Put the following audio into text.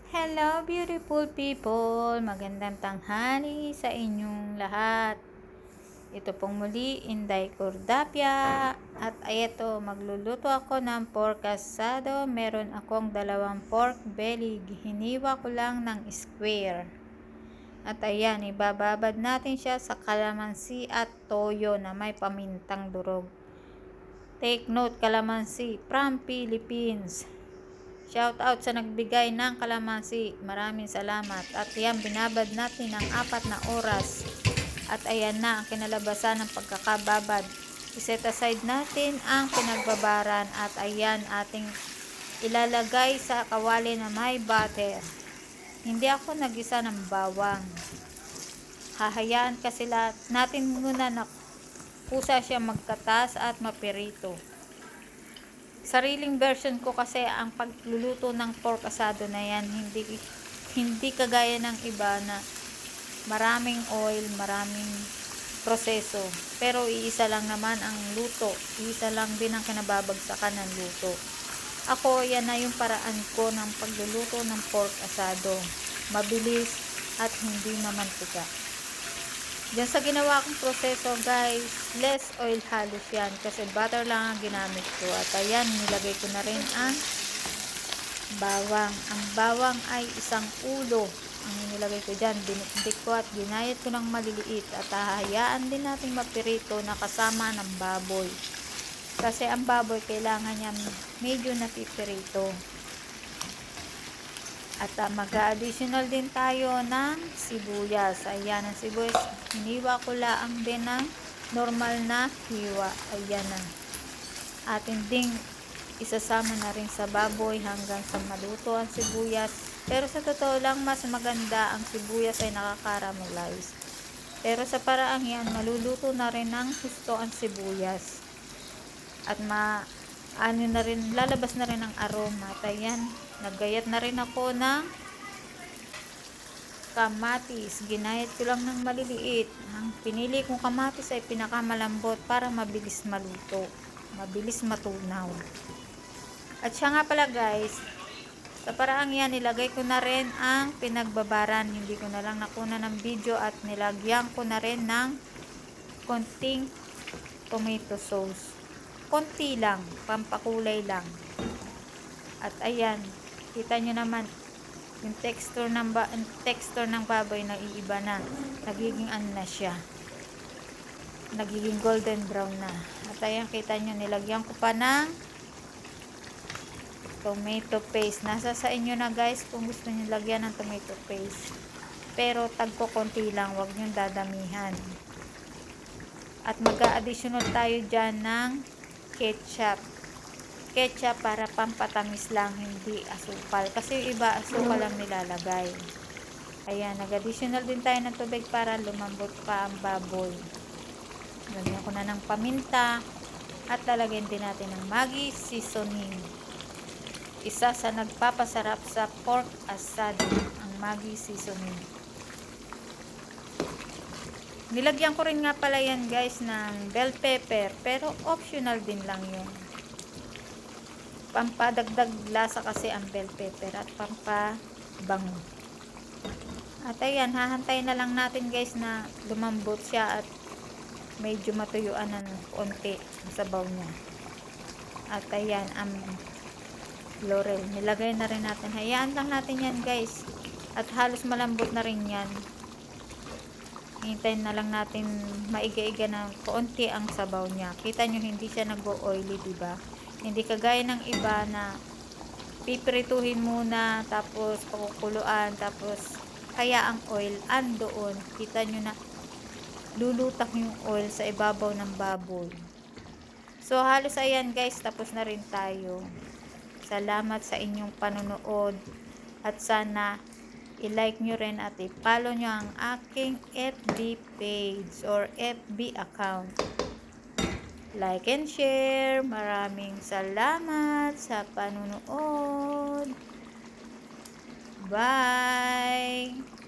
Hello beautiful people! Magandang tanghali sa inyong lahat. Ito pong muli, Inday Cordapia. At ito, magluluto ako ng pork asado. Meron akong 2 pork belly. Hiniwa ko lang ng square. At ayan, ibababad natin siya sa kalamansi at toyo na may pamintang durog. Take note, kalamansi from Philippines. Shout out sa nagbigay ng kalamansi. Maraming salamat. At yan, binabad natin ng 4 na oras. At ayan na ang kinalabasan ng pagkakababad. I-set aside natin ang pinagbabaran. At ayan, ating ilalagay sa kawali na may butter. Hindi ako nagisa ng bawang. Hahayaan kasi natin muna na kusa siya magkatas at mapirito. Sariling version ko kasi ang pagluluto ng pork asado na yan, hindi kagaya ng iba na maraming oil, maraming proseso. Pero iisa lang naman ang luto, iisa lang din ang kinababagsakan ng luto. Ako, yan na yung paraan ko ng pagluluto ng pork asado. Mabilis at hindi mamantika. Diyan sa ginawa kong proseso guys, less oil halos yan kasi butter lang ang ginamit ko. At ayan, nilagay ko na rin ang bawang. Ang bawang ay 1 ulo ang nilagay ko dyan. Binikdik ko at ginayat ko ng maliliit. At hahayaan din natin mapirito na kasama ng baboy. Kasi ang baboy kailangan niya medyo napipirito. At mag-additional din tayo ng sibuyas. Ayan ang sibuyas. Hiniwa ko lang din ng normal na hiwa. Ayan na. Atin ding isasama na rin sa baboy hanggang sa maluto ang sibuyas. Pero sa totoo lang, mas maganda ang sibuyas ay nakakaramelize. Pero sa paraang yan, maluluto na rin ng gusto ang sibuyas. At lalabas na rin ang aroma. At ayan, naggayat na rin ako ng kamatis. Ginayat ko lang ng maliliit. Ang pinili kong kamatis ay pinakamalambot para mabilis maluto, mabilis matunaw. At siya nga pala guys, sa paraang yan, nilagay ko na rin ang pinagbabaran. Hindi ko na lang nakuna ng video at nilagyan ko na rin ng konting tomato sauce. Konti lang, pampakulay lang. At ayan, kita nyo naman yung texture ng baboy na iiba na. Nagiging ano na siya, nagiging golden brown na. At ayan, kita nyo, nilagyan ko pa ng tomato paste. Nasa sa inyo na guys kung gusto nyo lagyan ng tomato paste. Pero tagko konti lang, wag nyo dadamihan. At mag-a-additional tayo dyan ng ketchup para pampatamis lang, hindi asukal kasi iba asukal lang nilalagay. Ayan, nag-additional din tayo ng tubig para lumambot pa ang baboy. Lagyan ko na ng paminta at lalagyan din natin ng Maggi seasoning. Isa sa nagpapasarap sa pork asado, ang Maggi seasoning. Nilagyan ko rin nga pala yan guys ng bell pepper, pero optional din lang yun. Pampadagdag lasa kasi ang bell pepper at pampabango. At ayan, hahantay na lang natin guys na lumambot siya at medyo matuyuan ng konti ang sabaw niya. At ayan, ang laurel, nilagay na rin natin. Hayaan lang natin yan guys. At halos malambot na rin yan. Hintayin na lang natin maiga-iga ng konti ang sabaw niya. Kita nyo, hindi siya nag-oily, diba? Hindi kagaya ng iba na pipirituhin muna, tapos pakukuluan, tapos kaya ang oil andoon. Kita nyo na lulutak yung oil sa ibabaw ng baboy. So halos ayan guys, tapos na rin tayo. Salamat sa inyong panonood at sana i-like nyo rin at i-follow nyo ang aking FB page or FB account. Like and share. Maraming salamat sa panonood. Bye!